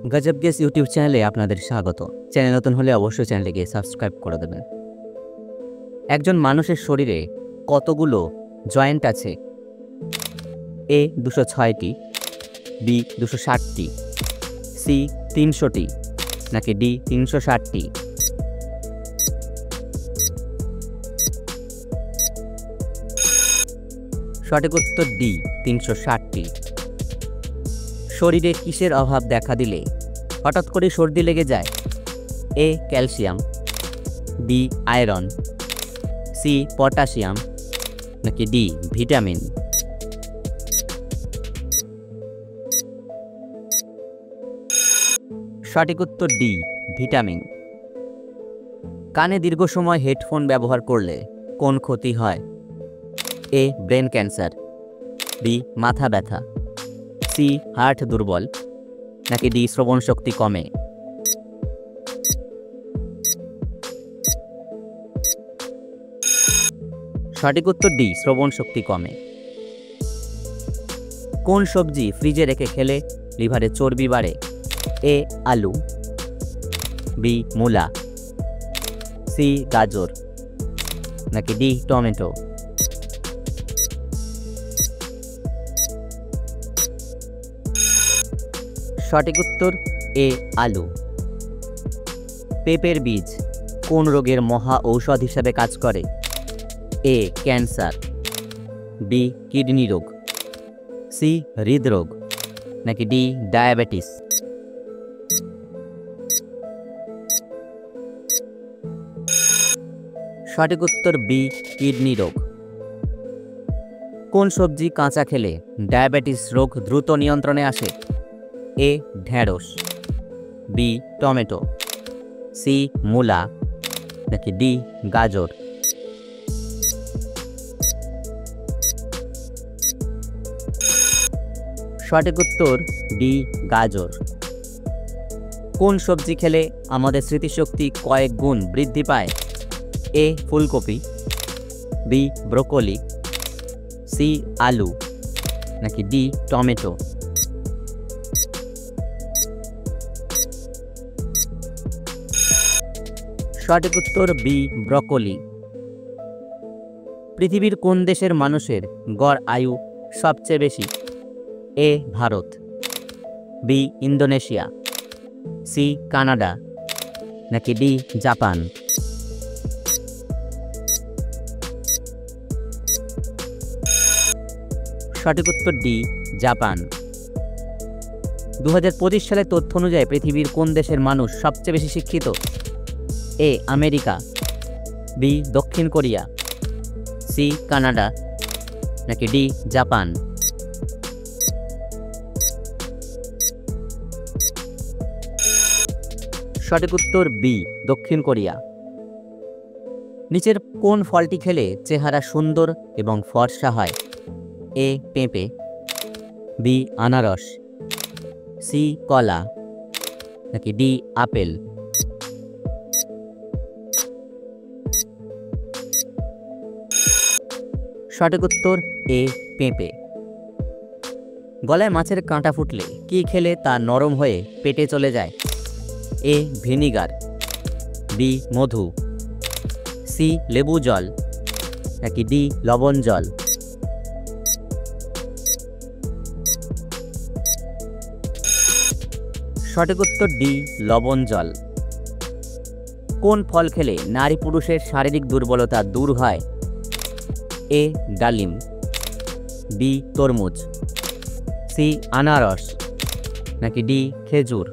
গজব guess YouTube চ্যানেলে আপনাদের স্বাগত। চ্যানেল নতুন হলে অবশ্যই চ্যানেলটিকে সাবস্ক্রাইব করে দেবেন। একজন মানুষের শরীরে কতগুলো জয়েন্ট আছে? এ 206টি, বি 260টি, সি 300টি, নাকি ডি 360টি? সঠিক উত্তর ডি 360টি। শরীরে কিসের অভাব দেখা দিলে হঠাৎ করে সর্দি লেগে যায়? A calcium, B iron, C potassium, নাকি ডি ভিটামিন? সঠিক উত্তর ডি ভিটামিন। কানে দীর্ঘ সময় হেডফোন ব্যবহার করলে কোন ক্ষতি হয়? এ ব্রেন ক্যান্সার, বি মাথা ব্যথা, সি হার্ট দুর্বল, নাকি ডি শ্রবণ শক্তি কমে? সঠিক উত্তর ডি শ্রবণ শক্তি কমে। কোন সবজি ফ্রিজে রেখে খেলে লিভারে চর্বি বাড়ে? এ আলু, বি মূলা, সি গাজর, নাকি ডি টমেটো? সঠিক উত্তর এ আলু। পেঁপের বীজ কোন রোগের মহা ঔষধ হিসাবে কাজ করে? এ ক্যান্সার, বি কিডনি রোগ, সি হৃদরোগ, নাকি ডি ডায়াবেটিস? সঠিক উত্তর বি কিডনি রোগ। কোন সবজি কাঁচা খেলে ডায়াবেটিস রোগ দ্রুত নিয়ন্ত্রণে আসে? এ ঢেঁড়স, বি টমেটো, সি মূলা, নাকি ডি গাজর? সঠিক উত্তর ডি গাজর। কোন সবজি খেলে আমাদের স্মৃতিশক্তি কয়েক গুণ বৃদ্ধি পায়? এ ফুলকপি, বি ব্রোকলি, সি আলু, নাকি ডি টমেটো? সঠিক উত্তর বি ব্রোকলি। পৃথিবীর কোন দেশের মানুষের গড় আয়ু সবচেয়ে বেশি? A Bharat, B Indonesia, C Canada, নাকি ডি জাপান? সঠিক উত্তর ডি জাপান। 2025 সালের তথ্য অনুযায়ী পৃথিবীর কোন দেশের মানুষ সবচেয়ে বেশি শিক্ষিত? এ আমেরিকা, বি দক্ষিণ কোরিয়া, সি কানাডা, নাকি ডি জাপান? সঠিক উত্তর বি দক্ষিণ কোরিয়া। নিচের কোন ফলটি খেলে চেহারা সুন্দর এবং ফর্সা হয়? এ পেঁপে, বি আনারস, সি কলা, নাকি ডি আপেল? সঠিক উত্তর এ পেঁপে। গলায় মাছের কাঁটা ফুটলে কি খেলে তা নরম হয়ে পেটে চলে যায়? এ ভিনিগার, বি মধু, সি লেবু জল, নাকি ডি লবণ জল? সঠিক উত্তর ডি লবণ জল। কোন ফল খেলে নারী পুরুষের শারীরিক দুর্বলতা দূর হয়? এ ডালিম, বি তরমুজ, সি আনারস, নাকি ডি খেজুর?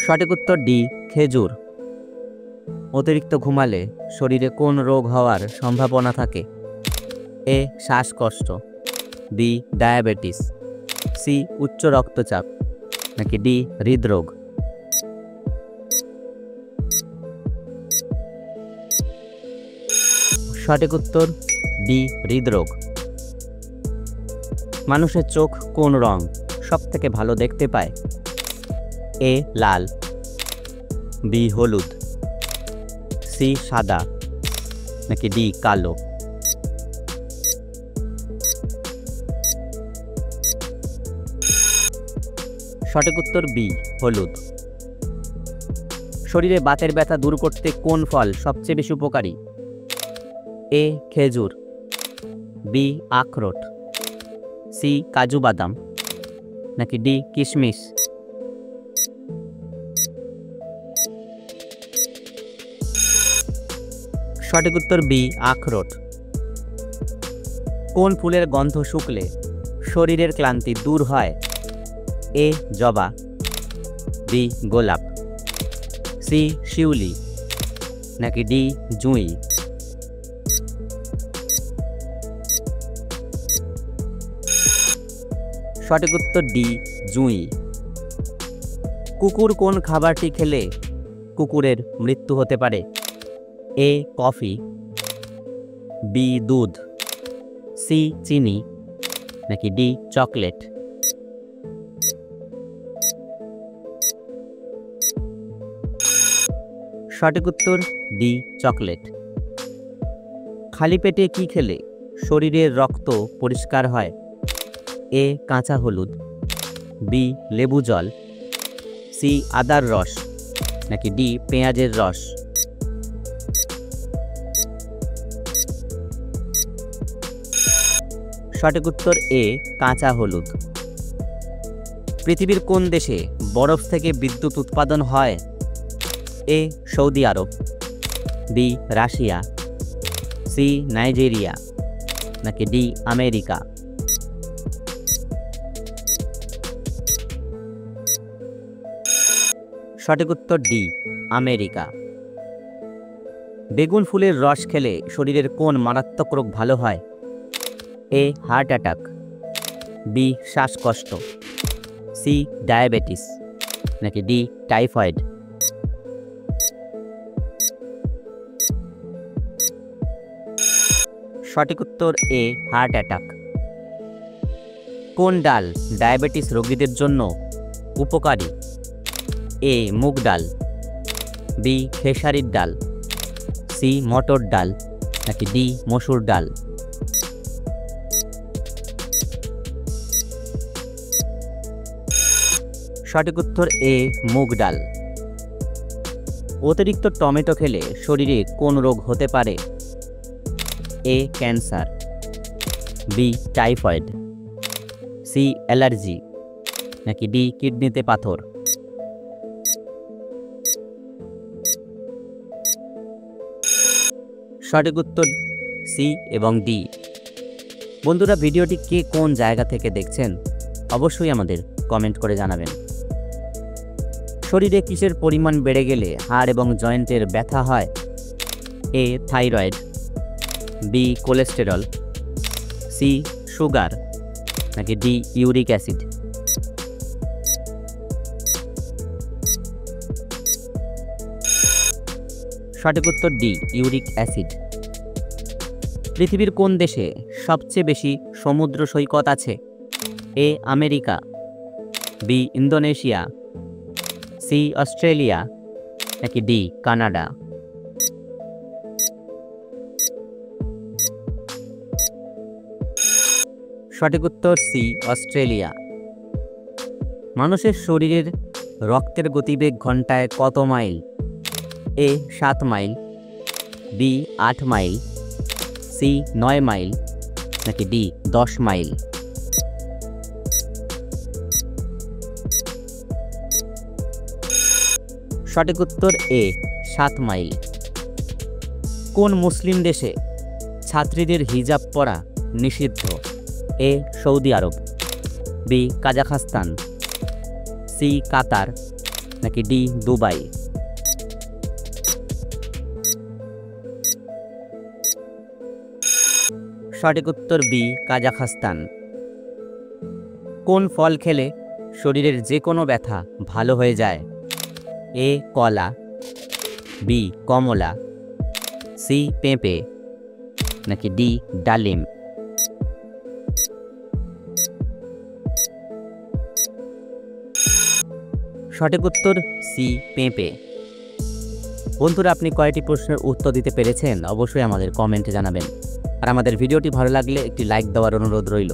সঠিক উত্তর ডি খেজুর। অতিরিক্ত ঘুমালে শরীরে কোন রোগ হওয়ার সম্ভাবনা থাকে? এ শ্বাসকষ্ট, বি ডায়াবেটিস, সি উচ্চ রক্তচাপ, নাকি ডি হৃদরোগ? সঠিক উত্তর ডি হৃদরোগ। মানুষের চোখ কোন রং সব থেকে ভালো দেখতে পায়? এ লাল, বি হলুদ, সি সাদা, নাকি ডি কালো? সঠিক উত্তর বি হলুদ। শরীরে বাতের ব্যথা দূর করতে কোন ফল সবচেয়ে বেশি উপকারী? এ খেজুর, বি আখরোট, সি কাজু বাদাম, নাকি ডি কিশমিশ? সঠিক উত্তর বি আখরোট। কোন ফুলের গন্ধ শুকলে শরীরের ক্লান্তি দূর হয়? এ জবা, বি গোলাপ, সি শিউলি, নাকি ডি জুঁই? সঠিক উত্তর ডি জুঁই। কুকুর কোন খাবারটি খেলে কুকুরের মৃত্যু হতে পারে? এ কফি, বি দুধ, সি চিনি, নাকি ডি চকলেট? সঠিক উত্তর ডি চকলেট। খালি পেটে কি খেলে শরীরের রক্ত পরিষ্কার হয়? এ কাঁচা হলুদ, বি লেবু জল, সি আদার রস, নাকি ডি পেঁয়াজের রস? সঠিক উত্তর এ কাঁচা হলুদ। পৃথিবীর কোন দেশে বরফ থেকে বিদ্যুৎ উৎপাদন হয়? এ সৌদি আরব, বি রাশিয়া, সি নাইজেরিয়া, নাকি ডি আমেরিকা? সঠিক উত্তর ডি আমেরিকা। বেগুন ফুলের রস খেলে শরীরের কোন মারাত্মক রোগ ভালো হয়? এ হার্ট অ্যাটাক, বি শ্বাসকষ্ট, সি ডায়াবেটিস, নাকি ডি টাইফয়েড? সঠিক উত্তর এ হার্ট অ্যাটাক। কোন ডাল ডায়াবেটিস রোগীদের জন্য উপকারী? এ মুগ ডাল, বি খেসারির ডাল, সি মটর ডাল, নাকি ডি মসুর ডাল? সঠিক উত্তর এ মুগ ডাল। অতিরিক্ত টমেটো খেলে শরীরে কোন রোগ হতে পারে? A cancer, B typhoid, C allergy, নাকি ডি কিডনিতে পাথর? সঠিক উত্তর সি এবং ডি। বন্ধুরা, ভিডিওটি কে কোন জায়গা থেকে দেখছেন অবশ্যই আমাদের কমেন্ট করে জানাবেন। শরীরে কিসের পরিমাণ বেড়ে গেলে হাড় এবং জয়েন্টের ব্যথা হয়? A thyroid, B cholesterol, C sugar, নাকি ডি ইউরিক অ্যাসিড? সঠিক উত্তর ডি ইউরিক অ্যাসিড। পৃথিবীর কোন দেশে সবচেয়ে বেশি সমুদ্র সৈকত আছে? A America, B Indonesia, C Australia, নাকি ডি কানাডা? সঠিক উত্তর সি অস্ট্রেলিয়া। মানুষের শরীরের রক্তের গতিবেগ ঘন্টায় কত mile? A 7 mile, B 8 mile, C 9 mile, নাকি ডি 10 মাইল? সঠিক উত্তর এ 7 মাইল। কোন মুসলিম দেশে ছাত্রীদের হিজাব পরা নিষিদ্ধ? এ সৌদি আরব, বি কাজাখস্তান, সি কাতার, নাকি ডি দুবাই? সঠিক উত্তর বি কাজাখস্তান। কোন ফল খেলে শরীরের যে কোনো ব্যথা ভালো হয়ে যায়? এ কলা, বি কমলা, সি পেঁপে, নাকি ডি ডালিম? সঠিক উত্তর সি পেঁপে। বন্ধুরা, আপনি কয়টি প্রশ্নের উত্তর দিতে পেরেছেন অবশ্যই আমাদের কমেন্টে জানাবেন। আর আমাদের ভিডিওটি ভালো লাগলে একটি লাইক দেওয়ার অনুরোধ রইল।